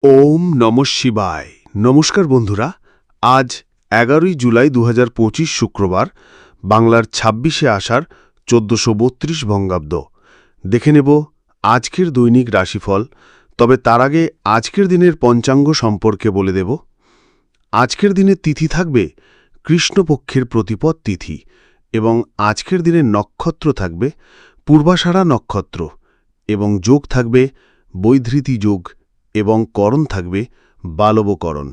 ওম নমঃ শিবায়। নমস্কার বন্ধুরা, আজ 11ই জুলাই 2025 শুক্রবার, বাংলার 26শে আষাঢ় 1432 বঙ্গাব্দ। দেখে নেব আজকের দৈনিক রাশিফল। তবে তার আগে আজকের দিনের পঞ্চাঙ্গ সম্পর্কে বলে দেব। আজকের দিনের তিথি থাকবে কৃষ্ণপক্ষের প্রতিপদ তিথি এবং আজকের দিনের নক্ষত্র থাকবে পূর্বাষাঢ়া নক্ষত্র এবং যোগ থাকবে বৈধৃতি যোগ এবং করণ থাকবে বালবকরণ।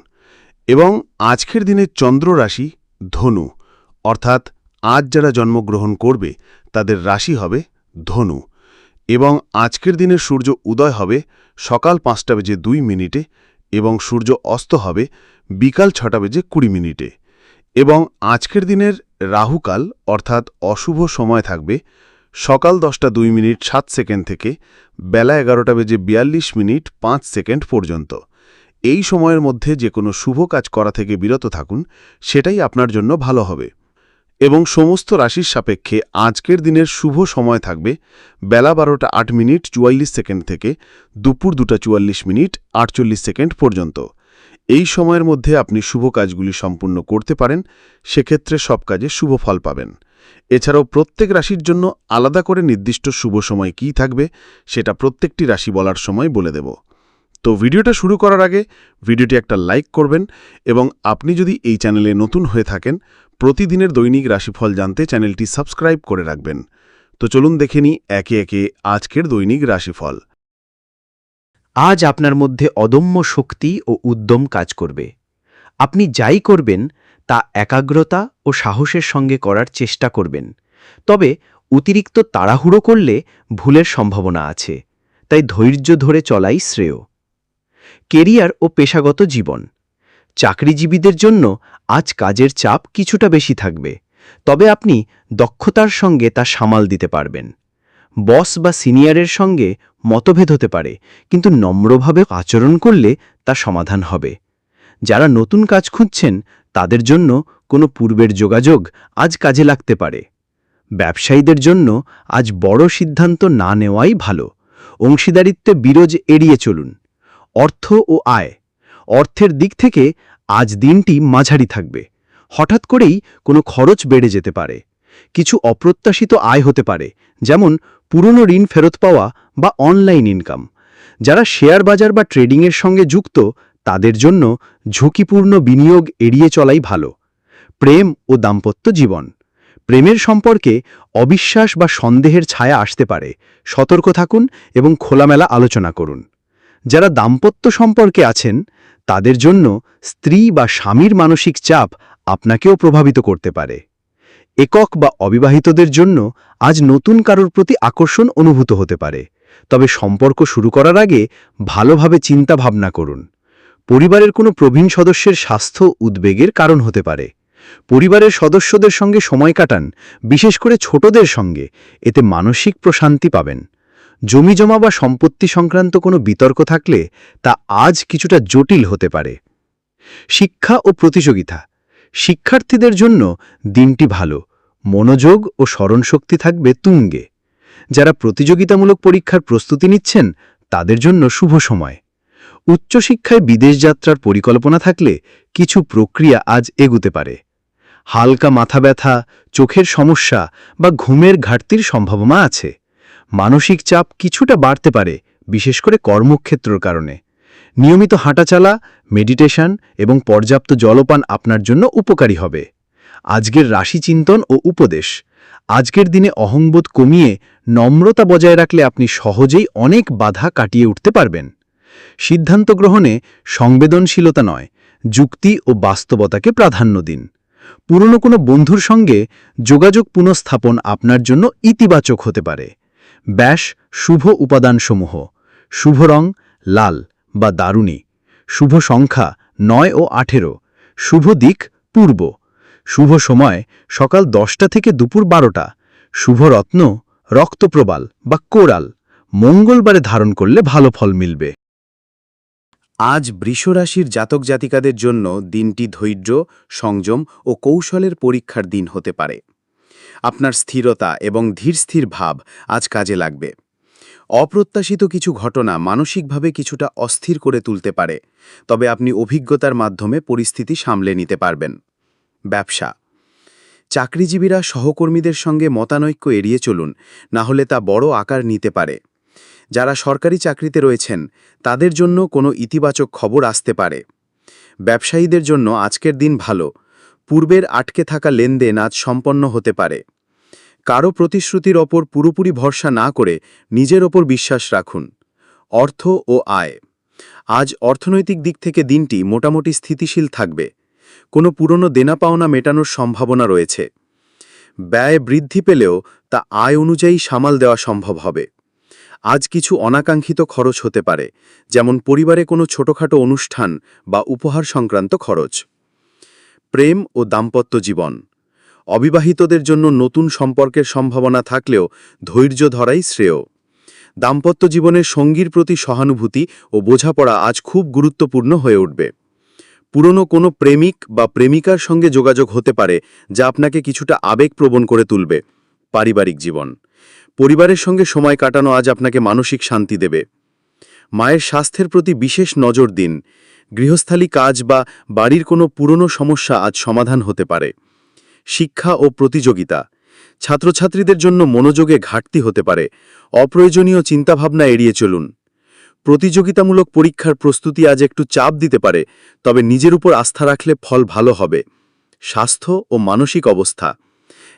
এবং আজকের দিনের চন্দ্র রাশি ধনু, অর্থাৎ আজ যারা জন্মগ্রহণ করবে তাদের রাশি হবে ধনু। এবং আজকের দিনের সূর্য উদয় হবে সকাল 5:02 এবং সূর্য অস্ত হবে বিকাল 6:20 এবং আজকের দিনের রাহুকাল অর্থাৎ অশুভ সময় থাকবে সকাল 10:02 থেকে বেলা 11:42 পর্যন্ত। এই সময়ের মধ্যে যে কোনো শুভ কাজ করা থেকে বিরত থাকুন, সেটাই আপনার জন্য ভালো হবে। এবং সমস্ত রাশির সাপেক্ষে আজকের দিনের শুভ সময় থাকবে বেলা 12:08 থেকে দুপুর 2:44 পর্যন্ত। এই সময়ের মধ্যে আপনি শুভ কাজগুলি সম্পূর্ণ করতে পারেন, সেক্ষেত্রে সব কাজে শুভ ফল পাবেন। এছাড়াও প্রত্যেক রাশির জন্য আলাদা করে নির্দিষ্ট শুভ সময় কী থাকবে সেটা প্রত্যেকটি রাশি বলার সময় বলে দেব। তো ভিডিওটা শুরু করার আগে ভিডিওটি একটা লাইক করবেন এবং আপনি যদি এই চ্যানেলে নতুন হয়ে থাকেন, প্রতিদিনের দৈনিক রাশিফল জানতে চ্যানেলটি সাবস্ক্রাইব করে রাখবেন। তো চলুন দেখে নিই একে একে আজকের দৈনিক রাশিফল। আজ আপনার মধ্যে অদম্য শক্তি ও উদ্যম কাজ করবে। আপনি যাই করবেন তা একাগ্রতা ও সাহসের সঙ্গে করার চেষ্টা করবেন। তবে অতিরিক্ত তাড়াহুড়ো করলে ভুলের সম্ভাবনা আছে, তাই ধৈর্য ধরে চলাই শ্রেয়। কেরিয়ার ও পেশাগত জীবন। চাকরিজীবীদের জন্য আজ কাজের চাপ কিছুটা বেশি থাকবে, তবে আপনি দক্ষতার সঙ্গে তা সামাল দিতে পারবেন। বস বা সিনিয়রের সঙ্গে মতভেদ হতে পারে, কিন্তু নম্রভাবে আচরণ করলে তা সমাধান হবে। যারা নতুন কাজ খুঁজছেন তাদের জন্য কোনো পূর্বের যোগাযোগ আজ কাজে লাগতে পারে। ব্যবসায়ীদের জন্য আজ বড় সিদ্ধান্ত না নেওয়াই ভালো। অংশীদারিত্বে বিরোধ এড়িয়ে চলুন। অর্থ ও আয়। অর্থের দিক থেকে আজ দিনটি মাঝারি থাকবে। হঠাৎ করেই কোনো খরচ বেড়ে যেতে পারে। কিছু অপ্রত্যাশিত আয় হতে পারে, যেমন পুরনো ঋণ ফেরত পাওয়া বা অনলাইন ইনকাম। যারা শেয়ার বাজার বা ট্রেডিংয়ের সঙ্গে যুক্ত তাদের জন্য ঝুঁকিপূর্ণ বিনিয়োগ এড়িয়ে চলাই ভালো। প্রেম ও দাম্পত্য জীবন। প্রেমের সম্পর্কে অবিশ্বাস বা সন্দেহের ছায়া আসতে পারে। সতর্ক থাকুন এবং খোলামেলা আলোচনা করুন। যারা দাম্পত্য সম্পর্কে আছেন তাদের জন্য স্ত্রী বা স্বামীর মানসিক চাপ আপনাকেও প্রভাবিত করতে পারে। একক বা অবিবাহিতদের জন্য আজ নতুন কারোর প্রতি আকর্ষণ অনুভূত হতে পারে, তবে সম্পর্ক শুরু করার আগে ভালোভাবে চিন্তা ভাবনা করুন। পরিবারের কোনো প্রবীণ সদস্যের স্বাস্থ্য উদ্বেগের কারণ হতে পারে। পরিবারের সদস্যদের সঙ্গে সময় কাটান, বিশেষ করে ছোটদের সঙ্গে, এতে মানসিক প্রশান্তি পাবেন। জমিজমা বা সম্পত্তি সংক্রান্ত কোনো বিতর্ক থাকলে তা আজ কিছুটা জটিল হতে পারে। শিক্ষা ও প্রতিযোগিতা। শিক্ষার্থীদের জন্য দিনটি ভালো। মনোযোগ ও স্মরণশক্তি থাকবে তুঙ্গে। যারা প্রতিযোগিতামূলক পরীক্ষার প্রস্তুতি নিচ্ছেন তাদের জন্য শুভ সময়। উচ্চশিক্ষায় বিদেশ যাত্রার পরিকল্পনা থাকলে কিছু প্রক্রিয়া আজ এগুতে পারে। হালকা মাথা ব্যথা, চোখের সমস্যা বা ঘুমের ঘাটতির সম্ভাবনা আছে। মানসিক চাপ কিছুটা বাড়তে পারে, বিশেষ করে কর্মক্ষেত্রের কারণে। নিয়মিত হাঁটাচলা, মেডিটেশন এবং পর্যাপ্ত জলপান আপনার জন্য উপকারী হবে। আজকের রাশি চিন্তন ও উপদেশ। আজকের দিনে অহংবোধ কমিয়ে নম্রতা বজায় রাখলে আপনি সহজেই অনেক বাধা কাটিয়ে উঠতে পারবেন। সিদ্ধান্ত গ্রহণে সংবেদনশীলতা নয়, যুক্তি ও বাস্তবতাকে প্রাধান্য দিন। পুরনো কোনো বন্ধুর সঙ্গে যোগাযোগ পুনঃস্থাপন আপনার জন্য ইতিবাচক হতে পারে। ব্যাস শুভ উপাদানসমূহ। শুভ রং লাল বা দারুণী। শুভ সংখ্যা 9 ও 18। শুভ দিক পূর্ব। শুভ সময় সকাল 10টা থেকে দুপুর 12টা। শুভ রত্ন রক্তপ্রবাল বা কোরাল। মঙ্গলবারে ধারণ করলে ভালো ফল মিলবে। আজ বৃষ রাশির জাতক জাতিকাদের জন্য দিনটি ধৈর্য, সংযম ও কৌশলের পরীক্ষার দিন হতে পারে। আপনার স্থিরতা এবং ধীরস্থির ভাব আজ কাজে লাগবে। অপ্রত্যাশিত কিছু ঘটনা মানসিকভাবে কিছুটা অস্থির করে তুলতে পারে, তবে আপনি অভিজ্ঞতার মাধ্যমে পরিস্থিতি সামলে নিতে পারবেন। ব্যবসা। চাকরিজীবীরা সহকর্মীদের সঙ্গে মতানৈক্য এড়িয়ে চলুন, না হলে তা বড় আকার নিতে পারে। যারা সরকারি চাকরিতে রয়েছেন তাদের জন্য কোনো ইতিবাচক খবর আসতে পারে। ব্যবসায়ীদের জন্য আজকের দিন ভালো, পূর্বের আটকে থাকা লেনদেন আজ সম্পন্ন হতে পারে। কারো প্রতিশ্রুতির ওপর পুরোপুরি ভরসা না করে নিজের ওপর বিশ্বাস রাখুন। অর্থ ও আয়। আজ অর্থনৈতিক দিক থেকে দিনটি মোটামুটি স্থিতিশীল থাকবে। কোনো পুরনো দেনা পাওনা মেটানোর সম্ভাবনা রয়েছে। ব্যয় বৃদ্ধি পেলেও তা আয় অনুযায়ী সামাল দেওয়া সম্ভব হবে। আজ কিছু অনাকাঙ্ক্ষিত খরচ হতে পারে, যেমন পরিবারে কোনো ছোটখাটো অনুষ্ঠান বা উপহার সংক্রান্ত খরচ। প্রেম ও দাম্পত্য জীবন। অবিবাহিতদের জন্য নতুন সম্পর্কের সম্ভাবনা থাকলেও ধৈর্য ধরাই শ্রেয়। দাম্পত্য জীবনের সঙ্গীর প্রতি সহানুভূতি ও বোঝাপড়া আজ খুব গুরুত্বপূর্ণ হয়ে উঠবে। পুরনো কোনো প্রেমিক বা প্রেমিকার সঙ্গে যোগাযোগ হতে পারে, যা আপনাকে কিছুটা আবেগপ্রবণ করে তুলবে। পারিবারিক জীবন। পরিবারের সঙ্গে সময় কাটানো আজ আপনাকে মানসিক শান্তি দেবে। মায়ের স্বাস্থ্যের প্রতি বিশেষ নজর দিন। গৃহস্থালী কাজ বা বাড়ির কোনো পুরনো সমস্যা আজ সমাধান হতে পারে। শিক্ষা ও প্রতিযোগিতা। ছাত্রছাত্রীদের জন্য মনোযোগে ঘাটতি হতে পারে। অপ্রয়োজনীয় চিন্তাভাবনা এড়িয়ে চলুন। প্রতিযোগিতামূলক পরীক্ষার প্রস্তুতি আজ একটু চাপ দিতে পারে, তবে নিজের উপর আস্থা রাখলে ফল ভালো হবে। স্বাস্থ্য ও মানসিক অবস্থা।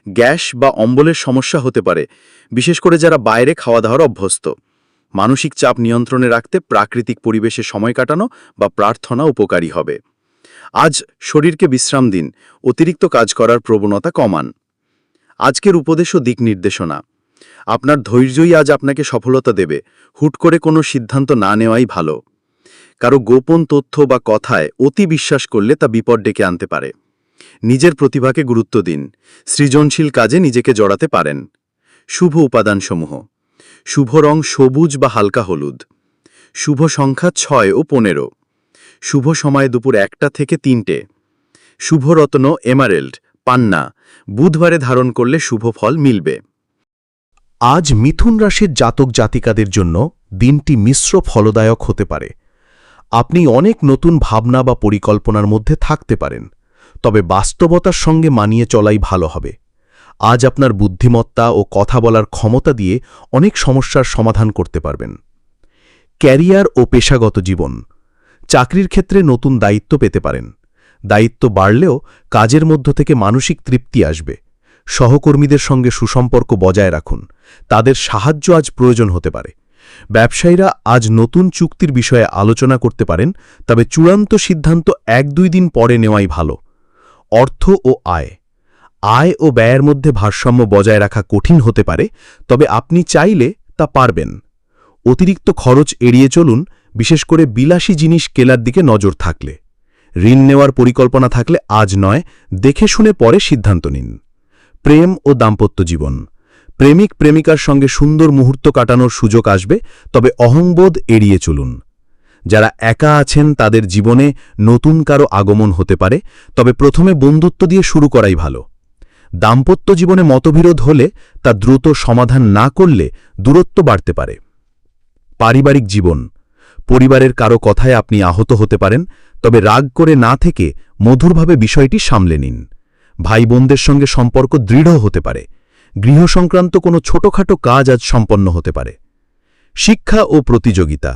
গ্যাস বা অম্বলের সমস্যা হতে পারে, বিশেষ করে যারা বাইরে খাওয়া দাওয়ার অভ্যস্ত। মানসিক চাপ নিয়ন্ত্রণে রাখতে প্রাকৃতিক পরিবেশে সময় কাটানো বা প্রার্থনা উপকারী হবে। আজ শরীরকে বিশ্রাম দিন, অতিরিক্ত কাজ করার প্রবণতা কমান। আজকের উপদেশ ও দিক নির্দেশনা। আপনার ধৈর্যই আজ আপনাকে সফলতা দেবে। হুট করে কোনো সিদ্ধান্ত না নেওয়াই ভালো। কারো গোপন তথ্য বা কথায় অতি বিশ্বাস করলে তা বিপদ ডেকে আনতে পারে। নিজের প্রতিভাকে গুরুত্ব দিন। সৃজনশীল কাজে নিজেকে জড়াতে পারেন। শুভ উপাদানসমূহ। শুভ রং সবুজ বা হালকা হলুদ। শুভ সংখ্যা 6 ও 15। শুভ সময় দুপুর 1টা থেকে 3টে। শুভ রত্ন এমারেল্ড, পান্না। বুধবারে ধারণ করলে শুভ ফল মিলবে। আজ মিথুন রাশির জাতক জাতিকাদের জন্য দিনটি মিশ্র ফলদায়ক হতে পারে। আপনি অনেক নতুন ভাবনা বা পরিকল্পনার মধ্যে থাকতে পারেন, তবে বাস্তবতার সঙ্গে মানিয়ে চলাই ভালো হবে। আজ আপনার বুদ্ধিমত্তা ও কথা বলার ক্ষমতা দিয়ে অনেক সমস্যার সমাধান করতে পারবেন। ক্যারিয়ার ও পেশাগত জীবন। চাকরির ক্ষেত্রে নতুন দায়িত্ব পেতে পারেন। দায়িত্ব বাড়লেও কাজের মধ্য থেকে মানসিক তৃপ্তি আসবে। সহকর্মীদের সঙ্গে সুসম্পর্ক বজায় রাখুন, তাদের সাহায্য আজ প্রয়োজন হতে পারে। ব্যবসায়ীরা আজ নতুন চুক্তির বিষয়ে আলোচনা করতে পারেন, তবে চূড়ান্ত সিদ্ধান্ত 1-2 দিন পরে নেওয়াই ভালো। অর্থ ও আয়। আয় ও ব্যয়ের মধ্যে ভারসাম্য বজায় রাখা কঠিন হতে পারে, তবে আপনি চাইলে তা পারবেন। অতিরিক্ত খরচ এড়িয়ে চলুন, বিশেষ করে বিলাসী জিনিস কেনার দিকে নজর থাকলে। ঋণ নেওয়ার পরিকল্পনা থাকলে আজ নয়, দেখে শুনে পরে সিদ্ধান্ত নিন। প্রেম ও দাম্পত্য জীবন। প্রেমিক প্রেমিকার সঙ্গে সুন্দর মুহূর্ত কাটানোর সুযোগ আসবে, তবে অহংবোধ এড়িয়ে চলুন। যারা একা আছেন তাদের জীবনে নতুন কারো আগমন হতে পারে, তবে প্রথমে বন্ধুত্ব দিয়ে শুরু করাই ভালো। দাম্পত্য জীবনে মতবিরোধ হলে তা দ্রুত সমাধান না করলে দূরত্ব বাড়তে পারে। পারিবারিক জীবন। পরিবারের কারো কথায় আপনি আহত হতে পারেন, তবে রাগ করে না থেকে মধুরভাবে বিষয়টি সামলে নিন। ভাই বোনদের সঙ্গে সম্পর্ক দৃঢ় হতে পারে। গৃহ সংক্রান্ত কোনো ছোটখাটো কাজ আজ সম্পন্ন হতে পারে। শিক্ষা ও প্রতিযোগিতা।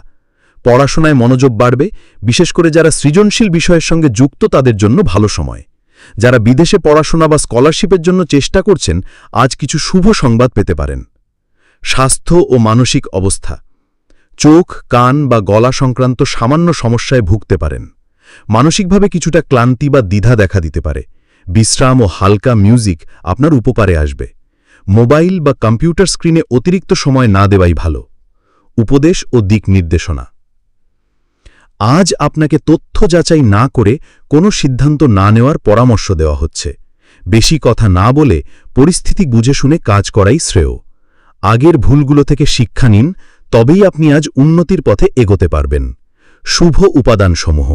পড়াশোনায় মনোযোগ বাড়বে, বিশেষ করে যারা সৃজনশীল বিষয়ের সঙ্গে যুক্ত তাদের জন্য ভালো সময়। যারা বিদেশে পড়াশোনা বা স্কলারশিপের জন্য চেষ্টা করছেন আজ কিছু শুভ সংবাদ পেতে পারেন। স্বাস্থ্য ও মানসিক অবস্থা। চোখ, কান বা গলা সংক্রান্ত সামান্য সমস্যায় ভুগতে পারেন। মানসিকভাবে কিছুটা ক্লান্তি বা দ্বিধা দেখা দিতে পারে। বিশ্রাম ও হালকা মিউজিক আপনার উপকারে আসবে। মোবাইল বা কম্পিউটার স্ক্রিনে অতিরিক্ত সময় না দেওয়াই ভালো। উপদেশ ও দিক নির্দেশনা। আজ আপনাকে তথ্য যাচাই না করে কোনো সিদ্ধান্ত না নেওয়ার পরামর্শ দেওয়া হচ্ছে। বেশি কথা না বলে পরিস্থিতি বুঝে শুনে কাজ করাই শ্রেয়। আগের ভুলগুলো থেকে শিক্ষা নিন, তবেই আপনি আজ উন্নতির পথে এগোতে পারবেন। শুভ উপাদানসমূহ।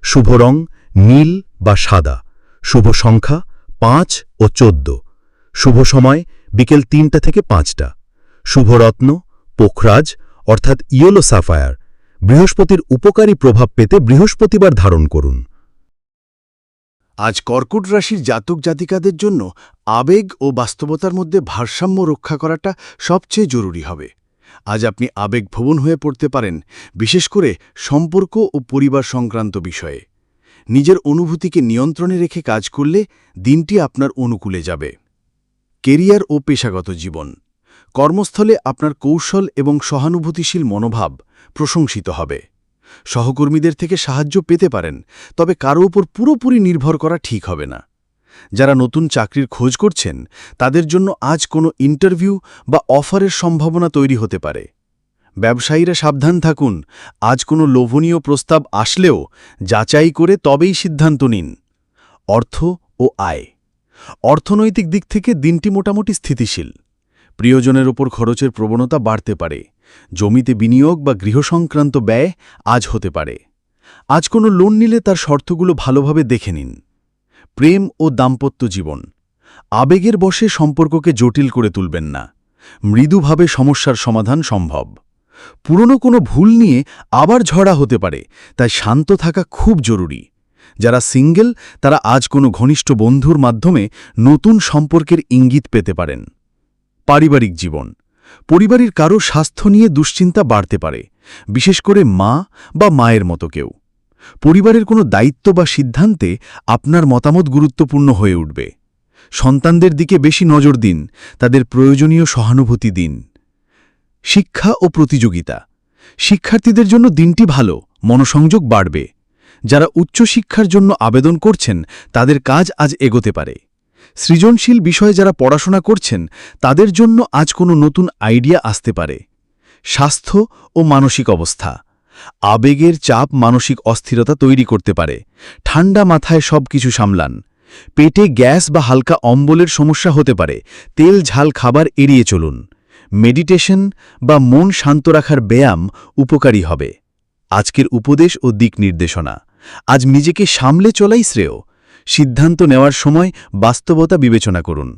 শুভ রং নীল বা সাদা। শুভ সংখ্যা 5 ও 14। শুভ সময় বিকেল 3টা থেকে 5টা। শুভ রত্ন পোখরাজ অর্থাৎ ইয়েলো সাফায়ার, বৃহস্পতির উপকারী প্রভাব পেতে বৃহস্পতিবার ধারণ করুন। আজ কর্কট রাশির জাতক জাতিকাদের জন্য আবেগ ও বাস্তবতার মধ্যে ভারসাম্য রক্ষা করাটা সবচেয়ে জরুরি হবে। আজ আপনি আবেগভবন হয়ে পড়তে পারেন, বিশেষ করে সম্পর্ক ও পরিবার সংক্রান্ত বিষয়ে। নিজের অনুভূতিকে নিয়ন্ত্রণে রেখে কাজ করলে দিনটি আপনার অনুকূলে যাবে। কেরিয়ার ও পেশাগত জীবন। কর্মস্থলে আপনার কৌশল এবং সহানুভূতিশীল মনোভাব প্রশংসিত হবে। সহকর্মীদের থেকে সাহায্য পেতে পারেন, তবে কারো উপর পুরোপুরি নির্ভর করা ঠিক হবে না। যারা নতুন চাকরির খোঁজ করছেন তাদের জন্য আজ কোনো ইন্টারভিউ বা অফারের সম্ভাবনা তৈরি হতে পারে। ব্যবসায়ীরা সাবধান থাকুন, আজ কোনো লোভনীয় প্রস্তাব আসলেও যাচাই করে তবেই সিদ্ধান্ত নিন। অর্থ ও আয়। অর্থনৈতিক দিক থেকে দিনটি মোটামুটি স্থিতিশীল। প্রিয়জনের ওপর খরচের প্রবণতা বাড়তে পারে। জমিতে বিনিয়োগ বা গৃহসংক্রান্ত ব্যয় আজ হতে পারে। আজ কোনো লোন নিলে তার শর্তগুলো ভালোভাবে দেখে নিন। প্রেম ও দাম্পত্য জীবন। আবেগের বশে সম্পর্ককে জটিল করে তুলবেন না। মৃদুভাবে সমস্যার সমাধান সম্ভব। পুরনো কোনো ভুল নিয়ে আবার ঝড়া হতে পারে, তাই শান্ত থাকা খুব জরুরি। যারা সিঙ্গেল তারা আজ কোনো ঘনিষ্ঠ বন্ধুর মাধ্যমে নতুন সম্পর্কের ইঙ্গিত পেতে পারেন। পারিবারিক জীবন। পরিবারের কারো স্বাস্থ্য নিয়ে দুশ্চিন্তা বাড়তে পারে, বিশেষ করে মা বা মায়ের মতো কেউ। পরিবারের কোনো দায়িত্ব বা সিদ্ধান্তে আপনার মতামত গুরুত্বপূর্ণ হয়ে উঠবে। সন্তানদের দিকে বেশি নজর দিন, তাদের প্রয়োজনীয় সহানুভূতি দিন। শিক্ষা ও প্রতিযোগিতা। শিক্ষার্থীদের জন্য দিনটি ভালো, মনোসংযোগ বাড়বে। যারা উচ্চশিক্ষার জন্য আবেদন করছেন তাদের কাজ আজ এগোতে পারে। সৃজনশীল বিষয়ে যারা পড়াশোনা করছেন তাদের জন্য আজ কোনো নতুন আইডিয়া আসতে পারে। স্বাস্থ্য ও মানসিক অবস্থা। আবেগের চাপ মানসিক অস্থিরতা তৈরি করতে পারে। ঠান্ডা মাথায় সব কিছু সামলান। পেটে গ্যাস বা হালকা অম্বলের সমস্যা হতে পারে, তেল ঝাল খাবার এড়িয়ে চলুন। মেডিটেশন বা মন শান্ত রাখার ব্যায়াম উপকারী হবে। আজকের উপদেশ ও দিক নির্দেশনা। আজ নিজেকে সামলে চলাই শ্রেয়। সিদ্ধান্ত নেওয়ার সময় বাস্তবতা বিবেচনা করুন।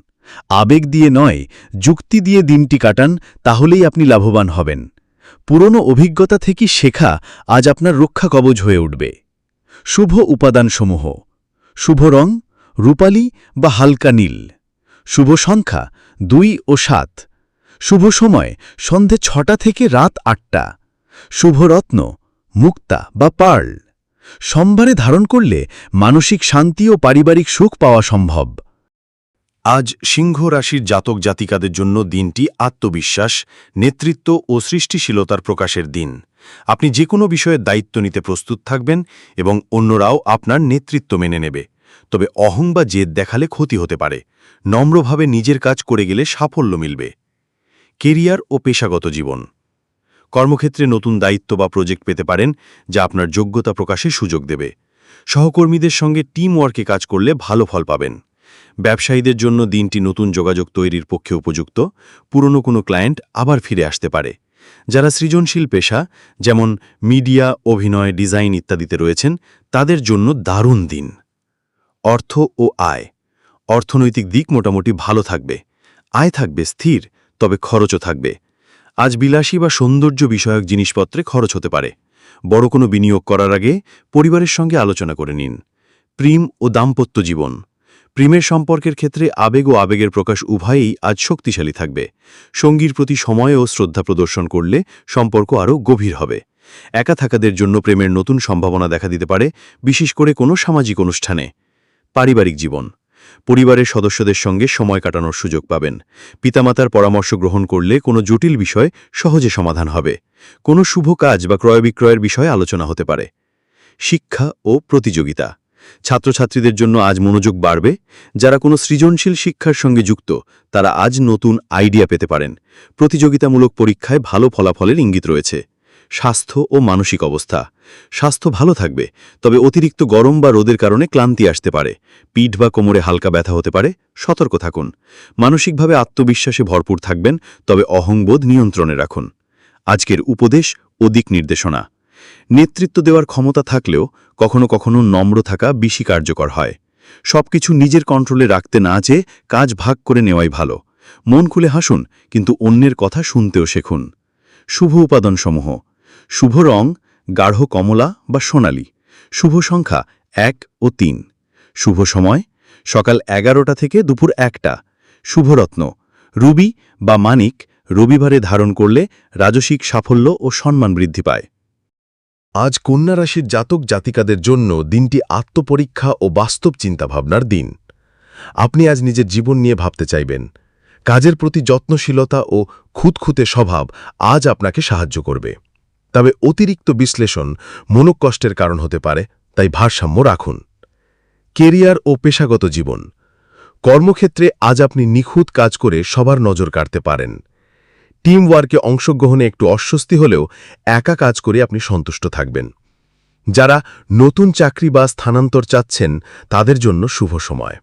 আবেগ দিয়ে নয়, যুক্তি দিয়ে দিনটি কাটান, তাহলেই আপনি লাভবান হবেন। পুরনো অভিজ্ঞতা থেকে শেখা আজ আপনার রক্ষা কবচ হয়ে উঠবে। শুভ উপাদানসমূহ। শুভ রং রূপালী বা হালকা নীল। শুভ সংখ্যা 2 ও 7। শুভ সময় সন্ধে 6টা থেকে রাত 8টা। শুভ রত্ন মুক্তা বা পার্ল। সোমবারে ধারণ করলে মানসিক শান্তি ও পারিবারিক সুখ পাওয়া সম্ভব। আজ সিংহ রাশির জাতক জাতিকাদের জন্য দিনটি আত্মবিশ্বাস, নেতৃত্ব ও সৃষ্টিশীলতার প্রকাশের দিন। আপনি যে কোনো বিষয়ে দায়িত্ব নিতে প্রস্তুত থাকবেন এবং অন্যরাও আপনার নেতৃত্ব মেনে নেবে। তবে অহং বা জেদ দেখালে ক্ষতি হতে পারে। নম্রভাবে নিজের কাজ করে গেলে সাফল্য মিলবে। কেরিয়ার ও পেশাগত জীবন। কর্মক্ষেত্রে নতুন দায়িত্ব বা প্রজেক্ট পেতে পারেন, যা আপনার যোগ্যতা প্রকাশের সুযোগ দেবে। সহকর্মীদের সঙ্গে টিম ওয়ার্কে কাজ করলে ভালো ফল পাবেন। ব্যবসায়ীদের জন্য দিনটি নতুন যোগাযোগ তৈরির পক্ষে উপযুক্ত। পুরনো কোনো ক্লায়েন্ট আবার ফিরে আসতে পারে। যারা সৃজনশীল পেশা যেমন মিডিয়া, অভিনয়, ডিজাইন ইত্যাদিতে রয়েছেন তাদের জন্য দারুণ দিন। অর্থ ও আয়। অর্থনৈতিক দিক মোটামুটি ভালো থাকবে। আয় থাকবে স্থির, তবে খরচও থাকবে। আজ বিলাসী বা সৌন্দর্য বিষয়ক জিনিসপত্রে খরচ হতে পারে। বড় কোনো বিনিয়োগ করার আগে পরিবারের সঙ্গে আলোচনা করে নিন। প্রেম ও দাম্পত্য জীবন। প্রেমের সম্পর্কের ক্ষেত্রে আবেগ ও আবেগের প্রকাশ উভয়ই আজ শক্তিশালী থাকবে। সঙ্গীর প্রতি সময় ও শ্রদ্ধা প্রদর্শন করলে সম্পর্ক আরও গভীর হবে। একা থাকাদের জন্য প্রেমের নতুন সম্ভাবনা দেখা দিতে পারে, বিশেষ করে কোনো সামাজিক অনুষ্ঠানে। পারিবারিক জীবন। পরিবারের সদস্যদের সঙ্গে সময় কাটানোর সুযোগ পাবেন। পিতামাতার পরামর্শ গ্রহণ করলে কোনো জটিল বিষয় সহজে সমাধান হবে। কোনো শুভ কাজ বা ক্রয় বিক্রয়ের বিষয়ে আলোচনা হতে পারে। শিক্ষা ও প্রতিযোগিতা। ছাত্রছাত্রীদের জন্য আজ মনোযোগ বাড়বে। যারা কোনো সৃজনশীল শিক্ষার সঙ্গে যুক্ত তারা আজ নতুন আইডিয়া পেতে পারেন। প্রতিযোগিতামূলক পরীক্ষায় ভালো ফলাফলের ইঙ্গিত রয়েছে। স্বাস্থ্য ও মানসিক অবস্থা। স্বাস্থ্য ভালো থাকবে, তবে অতিরিক্ত গরম বা রোদের কারণে ক্লান্তি আসতে পারে। পিঠ বা কোমরে হালকা ব্যথা হতে পারে, সতর্ক থাকুন। মানসিকভাবে আত্মবিশ্বাসে ভরপুর থাকবেন, তবে অহংবোধ নিয়ন্ত্রণে রাখুন। আজকের উপদেশ ও দিক নির্দেশনা। নেতৃত্ব দেওয়ার ক্ষমতা থাকলেও কখনো কখনো নম্র থাকা বেশি কার্যকর হয়। সবকিছু নিজের কন্ট্রোলে রাখতে না চেয়ে কাজ ভাগ করে নেওয়াই ভালো। মন খুলে হাসুন, কিন্তু অন্যের কথা শুনতেও শেখুন। শুভ উপাদানসমূহ: শুভ রং গাঢ় কমলা বা সোনালী, শুভ সংখ্যা 1 ও 3, শুভ সময় সকাল 11টা থেকে দুপুর 1টা, শুভরত্ন রুবি বা মানিক রবিবারে ধারণ করলে রাজসিক সাফল্য ও সম্মান বৃদ্ধি পায়। আজ কন্যা রাশির জাতক জাতিকাদের জন্য দিনটি আত্মপরীক্ষা ও বাস্তব চিন্তাভাবনার দিন। আপনি আজ নিজের জীবন নিয়ে ভাবতে চাইবেন। কাজের প্রতি যত্নশীলতা ও খুঁতখুঁতে স্বভাব আজ আপনাকে সাহায্য করবে। তবে অতিরিক্ত বিশ্লেষণ মনোকষ্টের কারণ হতে পারে, তাই ভারসাম্য রাখুন। কেরিয়ার ও পেশাগত জীবন: কর্মক্ষেত্রে আজ আপনি নিখুঁত কাজ করে সবার নজর কাড়তে পারেন। টিম ওয়ার্কে অংশগ্রহণে একটু অস্বস্তি হলেও একা কাজ করে আপনি সন্তুষ্ট থাকবেন। যারা নতুন চাকরি বা স্থানান্তর চাচ্ছেন তাদের জন্য শুভ সময়।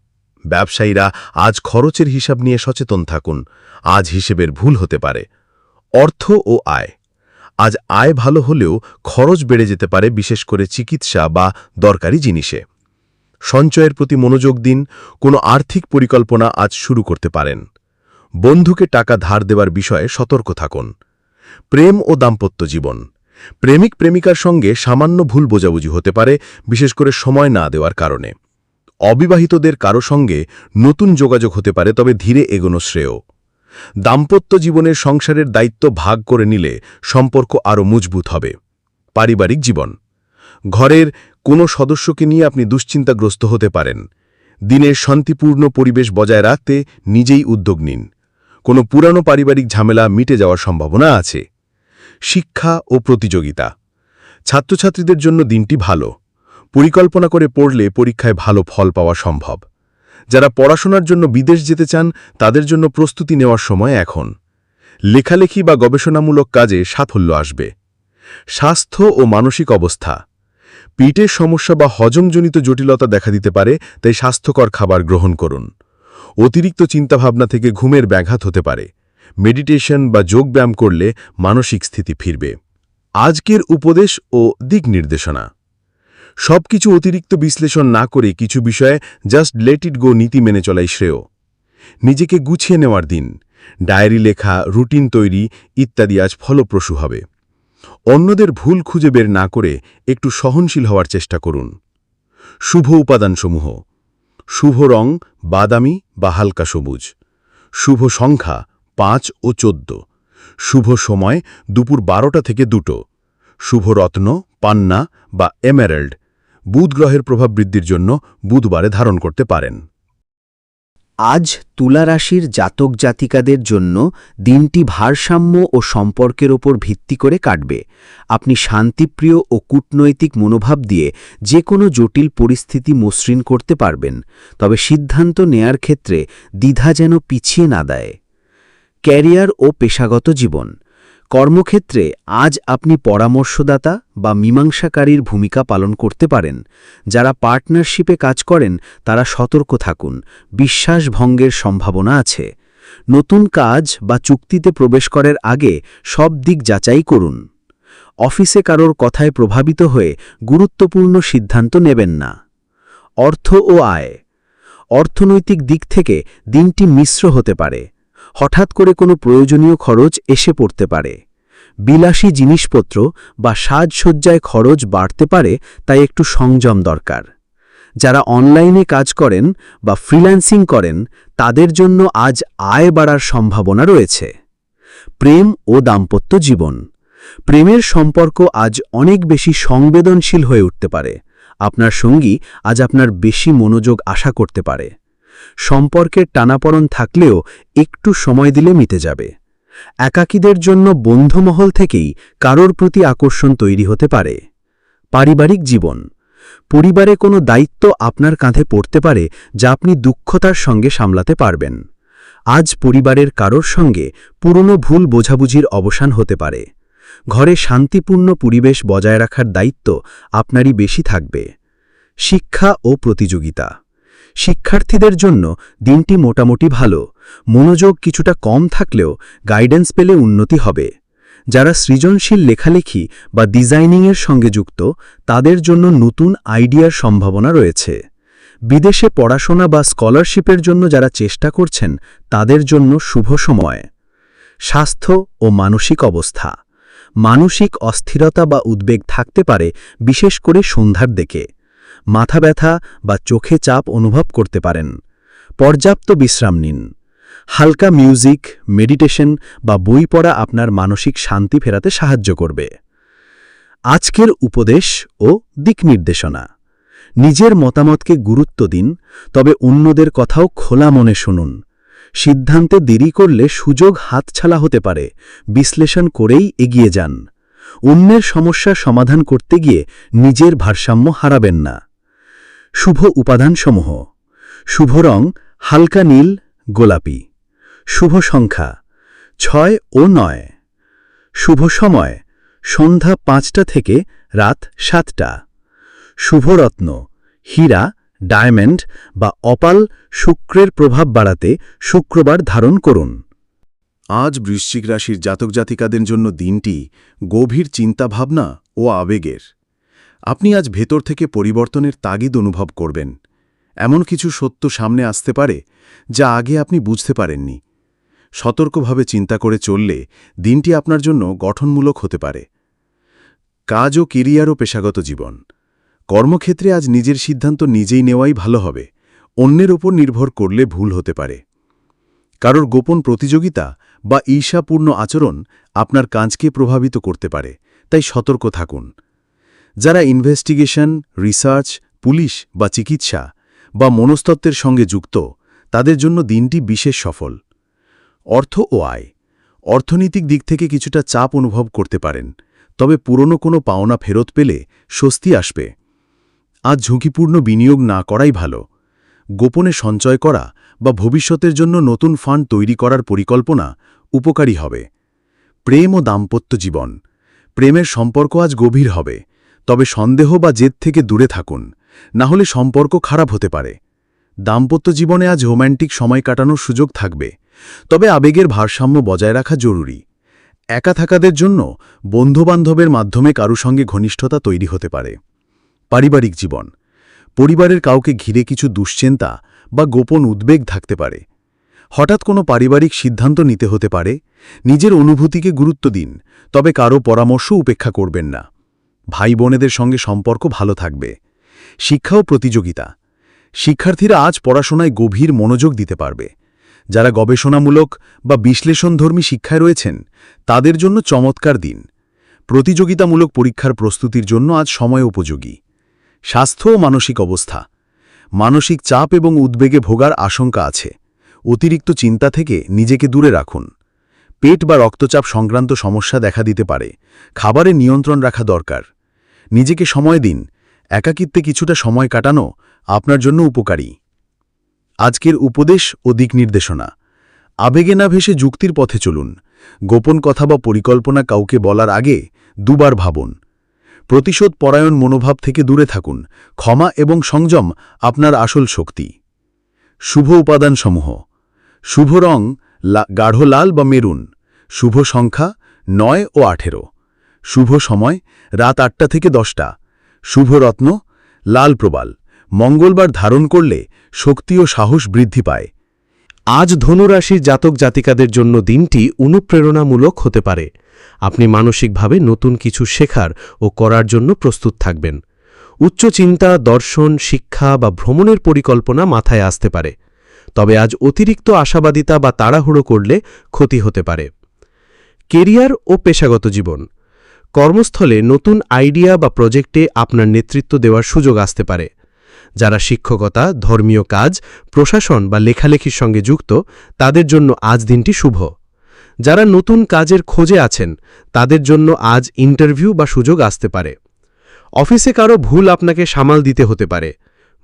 ব্যবসায়ীরা আজ খরচের হিসাব নিয়ে সচেতন থাকুন, আজ হিসেবের ভুল হতে পারে। অর্থ ও আয়: আজ আয় ভালো হলেও খরচ বেড়ে যেতে পারে, বিশেষ করে চিকিৎসা বা দরকারি জিনিসে। সঞ্চয়ের প্রতি মনোযোগ দিন, কোনো আর্থিক পরিকল্পনা আজ শুরু করতে পারেন। বন্ধুকে টাকা ধার দেওয়ার বিষয়ে সতর্ক থাকুন। প্রেম ও দাম্পত্য জীবন: প্রেমিক প্রেমিকার সঙ্গে সামান্য ভুল বোঝাবুঝি হতে পারে, বিশেষ করে সময় না দেওয়ার কারণে। অবিবাহিতদের কারো সঙ্গে নতুন যোগাযোগ হতে পারে, তবে ধীরে এগোনো শ্রেয়। দাম্পত্য জীবনের সংসারের দায়িত্ব ভাগ করে নিলে সম্পর্ক আরও মজবুত হবে। পারিবারিক জীবন: ঘরের কোনো সদস্যকে নিয়ে আপনি দুশ্চিন্তাগ্রস্ত হতে পারেন। দিনের শান্তিপূর্ণ পরিবেশ বজায় রাখতে নিজেই উদ্যোগ নিন। কোনো পুরানো পারিবারিক ঝামেলা মিটে যাওয়ার সম্ভাবনা আছে। শিক্ষা ও প্রতিযোগিতা: ছাত্রছাত্রীদের জন্য দিনটি ভালো। পরিকল্পনা করে পড়লে পরীক্ষায় ভালো ফল পাওয়া সম্ভব। যারা পড়াশোনার জন্য বিদেশ যেতে চান তাদের জন্য প্রস্তুতি নেওয়ার সময় এখন। লেখালেখি বা গবেষণামূলক কাজে সাফল্য আসবে। স্বাস্থ্য ও মানসিক অবস্থা: পেটের সমস্যা বা হজমজনিত জটিলতা দেখা দিতে পারে, তাই স্বাস্থ্যকর খাবার গ্রহণ করুন। অতিরিক্ত চিন্তাভাবনা থেকে ঘুমের ব্যাঘাত হতে পারে। মেডিটেশন বা যোগব্যায়াম করলে মানসিক স্থিতি ফিরবে। আজকের উপদেশ ও দিক নির্দেশনা: সবকিছু অতিরিক্ত বিশ্লেষণ না করে কিছু বিষয়ে জাস্ট লেট ইট গো নীতি মেনে চলাই শ্রেয়। নিজেকে গুছিয়ে নেওয়ার দিন। ডায়েরি লেখা, রুটিন তৈরি ইত্যাদি আজ ফলপ্রসূ হবে। অন্যদের ভুল খুঁজে বের না করে একটু সহনশীল হওয়ার চেষ্টা করুন। শুভ উপাদানসমূহ: শুভ রং বাদামি বা হালকা সবুজ, শুভ সংখ্যা 5 ও 14, শুভ সময় দুপুর 12টা থেকে 2টো, শুভ রত্ন পান্না বা এমেরাল্ড। বুধ গ্রহের প্রভাব বৃদ্ধির জন্য বুধবারে ধারণ করতে পারেন। আজ তুলা রাশির জাতক জাতিকাদের জন্য দিনটি ভারসাম্য ও সম্পর্কের ওপর ভিত্তি করে কাটবে। আপনি শান্তিপ্রিয় ও কূটনৈতিক মনোভাব দিয়ে যে কোনো জটিল পরিস্থিতি মসৃণ করতে পারবেন, তবে সিদ্ধান্ত নেয়ার ক্ষেত্রে দ্বিধা যেন পিছিয়ে না দেয়। ক্যারিয়ার ও পেশাগত জীবন: কর্মক্ষেত্রে আজ আপনি পরামর্শদাতা বা মীমাংসাকারীর ভূমিকা পালন করতে পারেন। যারা পার্টনারশিপে কাজ করেন তারা সতর্ক থাকুন, বিশ্বাসভঙ্গের সম্ভাবনা আছে। নতুন কাজ বা চুক্তিতে প্রবেশ করার আগে সব দিক যাচাই করুন। অফিসে কারোর কথায় প্রভাবিত হয়ে গুরুত্বপূর্ণ সিদ্ধান্ত নেবেন না। অর্থ ও আয়: অর্থনৈতিক দিক থেকে দিনটি মিশ্র হতে পারে। হঠাৎ করে কোনো প্রয়োজনীয় খরচ এসে পড়তে পারে। বিলাসী জিনিসপত্র বা সাজসজ্জায় খরচ বাড়তে পারে, তাই একটু সংযম দরকার। যারা অনলাইনে কাজ করেন বা ফ্রিল্যান্সিং করেন তাদের জন্য আজ আয় বাড়ার সম্ভাবনা রয়েছে। প্রেম ও দাম্পত্য জীবন: প্রেমের সম্পর্ক আজ অনেক বেশি সংবেদনশীল হয়ে উঠতে পারে। আপনার সঙ্গী আজ আপনার বেশি মনোযোগ আশা করতে পারে। সম্পর্কের টানাপড়ন থাকলেও একটু সময় দিলে মিটে যাবে। একাকীদের জন্য বন্ধুমহল থেকেই কারোর প্রতি আকর্ষণ তৈরি হতে পারে। পারিবারিক জীবন: পরিবারে কোনো দায়িত্ব আপনার কাঁধে পড়তে পারে যা আপনি দক্ষতার সঙ্গে সামলাতে পারবেন। আজ পরিবারের কারোর সঙ্গে পুরনো ভুল বোঝাবুঝির অবসান হতে পারে। ঘরে শান্তিপূর্ণ পরিবেশ বজায় রাখার দায়িত্ব আপনারই বেশি থাকবে। শিক্ষা ও প্রতিযোগিতা: শিক্ষার্থীদের জন্য দিনটি মোটামুটি ভালো। মনোযোগ কিছুটা কম থাকলেও গাইডেন্স পেলে উন্নতি হবে। যারা সৃজনশীল লেখালেখি বা ডিজাইনিংয়ের সঙ্গে যুক্ত তাদের জন্য নতুন আইডিয়ার সম্ভাবনা রয়েছে। বিদেশে পড়াশোনা বা স্কলারশিপের জন্য যারা চেষ্টা করছেন তাদের জন্য শুভ সময়। স্বাস্থ্য ও মানসিক অবস্থা: মানসিক অস্থিরতা বা উদ্বেগ থাকতে পারে, বিশেষ করে সন্ধ্যার দিকে। মাথা ব্যথা বা চোখে চাপ অনুভব করতে পারেন। পর্যাপ্ত বিশ্রাম নিন। হালকা মিউজিক, মেডিটেশন বা বই পড়া আপনার মানসিক শান্তি ফেরাতে সাহায্য করবে। আজকের উপদেশ ও দিকনির্দেশনা। নিজের মতামতকে গুরুত্ব দিন, তবে অন্যদের কথাও খোলা মনে শুনুন। সিদ্ধান্তে দেরি করলে সুযোগ হাতছাড়া হতে পারে, বিশ্লেষণ করেই এগিয়ে যান। অন্যের সমস্যার সমাধান করতে গিয়ে নিজের ভারসাম্য হারাবেন না। শুভ উপাদানসমূহ: শুভ রং হালকা নীল, গোলাপি। শুভ সংখ্যা 6 ও 9। শুভ সময় সন্ধ্যা 5টা থেকে রাত 7টা। শুভ রত্ন হীরা, ডায়মন্ড বা অপাল। শুক্রের প্রভাব বাড়াতে শুক্রবার ধারণ করুন। আজ বৃশ্চিক রাশির জাতক জাতিকাদের জন্য দিনটি গভীর চিন্তাভাবনা ও আবেগের। আপনি আজ ভেতর থেকে পরিবর্তনের তাগিদ অনুভব করবেন। এমন কিছু সত্য সামনে আসতে পারে যা আগে আপনি বুঝতে পারেননি। সতর্কভাবে চিন্তা করে চললে দিনটি আপনার জন্য গঠনমূলক হতে পারে। কাজ ও কেরিয়ার ও পেশাগত জীবন। কর্মক্ষেত্রে আজ নিজের সিদ্ধান্ত নিজেই নেওয়াই ভালো হবে। অন্যের ওপর নির্ভর করলে ভুল হতে পারে। কারোর গোপন প্রতিযোগিতা বা ঈর্ষাপূর্ণ আচরণ আপনার কাজকে প্রভাবিত করতে পারে, তাই সতর্ক থাকুন। যারা ইনভেস্টিগেশন, রিসার্চ, পুলিশ বা চিকিৎসা বা মনস্তত্ত্বের সঙ্গে যুক্ত, তাদের জন্য দিনটি বিশেষ সফল। অর্থ ও আয়। অর্থনৈতিক দিক থেকে কিছুটা চাপ অনুভব করতে পারেন, তবে পুরনো কোনো পাওনা ফেরত পেলে স্বস্তি আসবে। আজ ঝুঁকিপূর্ণ বিনিয়োগ না করাই ভালো। গোপনে সঞ্চয় করা বা ভবিষ্যতের জন্য নতুন ফান্ড তৈরি করার পরিকল্পনা উপকারী হবে। প্রেম ও দাম্পত্য জীবন। প্রেমের সম্পর্ক আজ গভীর হবে, তবে সন্দেহ বা জেদ থেকে দূরে থাকুন, না হলে সম্পর্ক খারাপ হতে পারে। দাম্পত্য জীবনে আজ রোম্যান্টিক সময় কাটানোর সুযোগ থাকবে, তবে আবেগের ভারসাম্য বজায় রাখা জরুরি। একা থাকাদের জন্য বন্ধুবান্ধবের মাধ্যমে কারো সঙ্গে ঘনিষ্ঠতা তৈরি হতে পারে। পারিবারিক জীবন। পরিবারের কাউকে ঘিরে কিছু দুশ্চিন্তা বা গোপন উদ্বেগ থাকতে পারে। হঠাৎ কোনো পারিবারিক সিদ্ধান্ত নিতে হতে পারে। নিজের অনুভূতিকে গুরুত্ব দিন, তবে কারো পরামর্শ উপেক্ষা করবেন না। ভাই বোনেদের সঙ্গে সম্পর্ক ভালো থাকবে। শিক্ষা ও প্রতিযোগিতা। শিক্ষার্থীরা আজ পড়াশোনায় গভীর মনোযোগ দিতে পারবে। যারা গবেষণামূলক বা বিশ্লেষণধর্মী শিক্ষায় রয়েছেন, তাদের জন্য চমৎকার দিন। প্রতিযোগিতামূলক পরীক্ষার প্রস্তুতির জন্য আজ সময় উপযোগী। স্বাস্থ্য ও মানসিক অবস্থা। মানসিক চাপ এবং উদ্বেগে ভোগার আশঙ্কা আছে। অতিরিক্ত চিন্তা থেকে নিজেকে দূরে রাখুন। পেট বা রক্তচাপ সংক্রান্ত সমস্যা দেখা দিতে পারে। খাবারে নিয়ন্ত্রণ রাখা দরকার। নিজেকে সময় দিন। একাকিত্বে কিছুটা সময় কাটানো আপনার জন্য উপকারী। আজকের উপদেশ ও দিকনির্দেশনা। আবেগে না ভেসে যুক্তির পথে চলুন। গোপন কথা বা পরিকল্পনা কাউকে বলার আগে দুবার ভাবুন। প্রতিশোধ পরায়ণ মনোভাব থেকে দূরে থাকুন। ক্ষমা এবং সংযম আপনার আসল শক্তি। শুভ উপাদানসমূহ। শুভ রং গাঢ় লাল বা মেরুন। শুভ সংখ্যা 9 ও 18। শুভ সময় রাত 8টা থেকে 10টা। শুভ রত্ন লাল প্রবাল। মঙ্গলবার ধারণ করলে শক্তি ও সাহস বৃদ্ধি পায়। আজ ধনুরাশির জাতক জাতিকাদের জন্য দিনটি অনুপ্রেরণামূলক হতে পারে। আপনি মানসিকভাবে নতুন কিছু শেখার ও করার জন্য প্রস্তুত থাকবেন। উচ্চ চিন্তা, দর্শন, শিক্ষা বা ভ্রমণের পরিকল্পনা মাথায় আসতে পারে, তবে আজ অতিরিক্ত আশাবাদিতা বা তাড়াহুড়ো করলে ক্ষতি হতে পারে। কেরিয়ার ও পেশাগত জীবন। কর্মস্থলে নতুন আইডিয়া বা প্রজেক্টে আপনার নেতৃত্ব দেওয়ার সুযোগ আসতে পারে। যারা শিক্ষকতা, ধর্মীয় কাজ, প্রশাসন বা লেখালেখির সঙ্গে যুক্ত, তাদের জন্য আজ দিনটি শুভ। যারা নতুন কাজের খোঁজে আছেন, তাদের জন্য আজ ইন্টারভিউ বা সুযোগ আসতে পারে। অফিসে কারো ভুল আপনাকে সামাল দিতে হতে পারে।